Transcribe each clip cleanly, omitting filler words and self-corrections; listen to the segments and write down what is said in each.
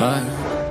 Ouais.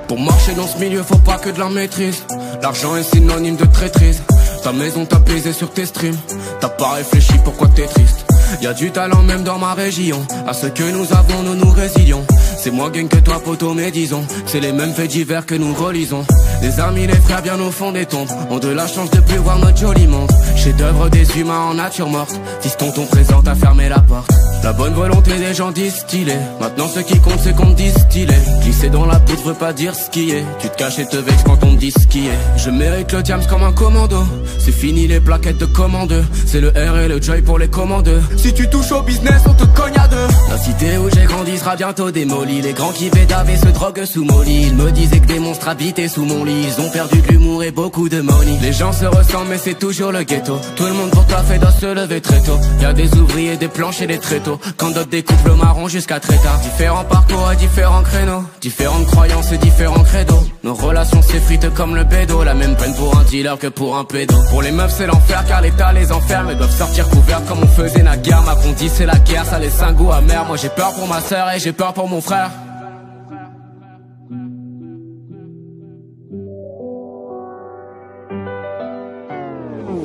Pour marcher dans ce milieu faut pas que de la maîtrise. L'argent est synonyme de traîtrise. Ta maison t'a pesé sur tes streams. T'as pas réfléchi pourquoi t'es triste. Y'a du talent même dans ma région. À ce que nous avons nous résilions. C'est moins gang que toi poto mais disons c'est les mêmes faits divers que nous relisons. Les amis, les frères bien au fond des tombes ont de la chance de plus voir notre joli monde. Chef d'œuvre des humains en nature morte. Fiston ton présent t'a fermé la porte. La bonne volonté des gens distillés. Maintenant ce qui compte c'est qu'on te distille. Glisser dans la poudre veut pas dire skier. Tu te caches et te vexes quand on te dit skier. Je mérite le diams comme un commando. C'est fini les plaquettes de commande. C'est le R et le joy pour les commandeux. Si tu touches au business on te cogne à deux. La cité où j'ai grandi sera bientôt démolie. Les grands qui bédavent et se droguent sous Molly. Ils me disaient que des monstres habitaient sous mon lit. Ils ont perdu de l'humour et beaucoup de money. Les gens se ressemblent mais c'est toujours le ghetto. Tout le monde pour taffer doit se lever très tôt. Y'a des ouvriers, des planches et des tréteaux. Quand d'autres découpent le marron jusqu'à très tard. Différents parcours à différents créneaux. Différentes croyances et différents credos. Nos relations s'effritent comme le bédo. La même peine pour un dealer que pour un pédo. Pour les meufs c'est l'enfer car l'état les enferme. Elles doivent sortir couvertes comme on faisait naguère. Macron dit c'est la guerre, ça laisse un goût amer. Moi j'ai peur pour ma soeur et j'ai peur pour mon frère.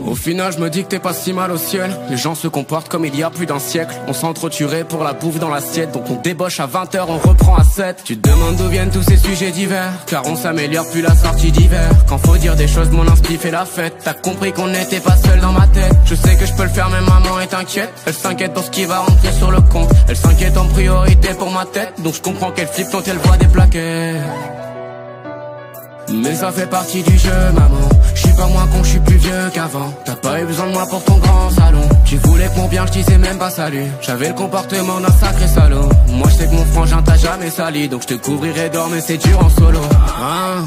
Au final je me dis que t'es pas si mal au ciel. Les gens se comportent comme il y a plus d'un siècle. On s'entretuerait pour la bouffe dans l'assiette. Donc on débauche à 20h, on reprend à 7. Tu te demandes d'où viennent tous ces sujets divers. Car on s'améliore plus la sortie d'hiver. Quand faut dire des choses mon inspi fait la fête. T'as compris qu'on n'était pas seul dans ma tête. Je sais que je peux le faire mais maman est inquiète. Elle s'inquiète pour ce qui va rentrer sur le compte. Elle s'inquiète en priorité pour ma tête. Donc je comprends qu'elle flippe quand elle voit des plaquettes. Mais ça fait partie du jeu maman. Je suis pas moins con, je suis plus vieux qu'avant. T'as pas eu besoin de moi pour ton grand salon. Tu voulais que mon bien, je disais même pas salut. J'avais le comportement d'un sacré salaud. Moi je sais que mon frangin t'a jamais sali. Donc je te couvrirai d'or mais c'est dur en solo hein.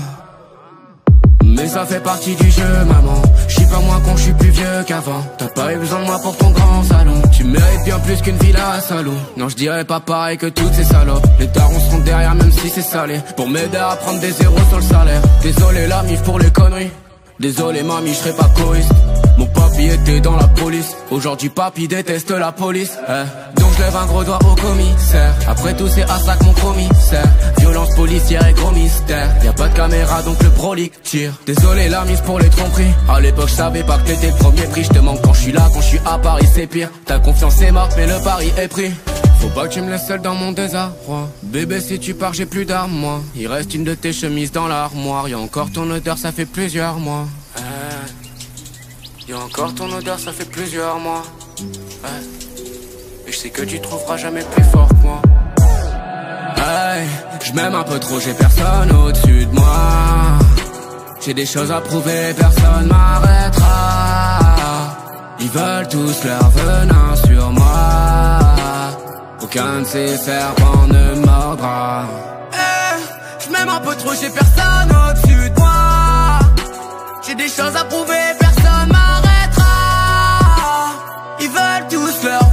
Mais ça fait partie du jeu maman. Je suis pas moins con, je suis plus vieux qu'avant. T'as pas eu besoin de moi pour ton grand salon. Tu mérites bien plus qu'une villa à Salou. Non je dirais pas pareil que toutes ces salopes. Les darons seront derrière même si c'est salé. Pour m'aider à prendre des zéros sur le salaire. Désolé la mif pour les conneries. Désolé mamie, je serai pas choïste. Mon papy était dans la police. Aujourd'hui papy déteste la police Donc je lève un gros doigt au commissaire. Après tout c'est à ça que mon commissaire. Violence policière et gros mystère. Y'a pas de caméra donc le prolique tire. Désolé la mise pour les tromperies. À l'époque je savais pas que t'étais le premier prix. Je te manque quand je suis là, quand je suis à Paris c'est pire. Ta confiance est morte mais le pari est pris. Faut pas que tu me laisses seul dans mon désarroi. Bébé si tu pars j'ai plus d'armes moi. Il reste une de tes chemises dans l'armoire. Y'a encore ton odeur ça fait plusieurs mois. Y'a encore ton odeur ça fait plusieurs mois. Et je sais que tu trouveras jamais plus fort que moi. Je m'aime un peu trop, j'ai personne au-dessus de moi. J'ai des choses à prouver, personne m'arrêtera. Ils veulent tous leur venin sur moi. Aucun de ces serpents ne mordra. Je m'aime un peu trop, j'ai personne au-dessus de moi. J'ai des choses à prouver, personne m'arrêtera. Ils veulent tous leur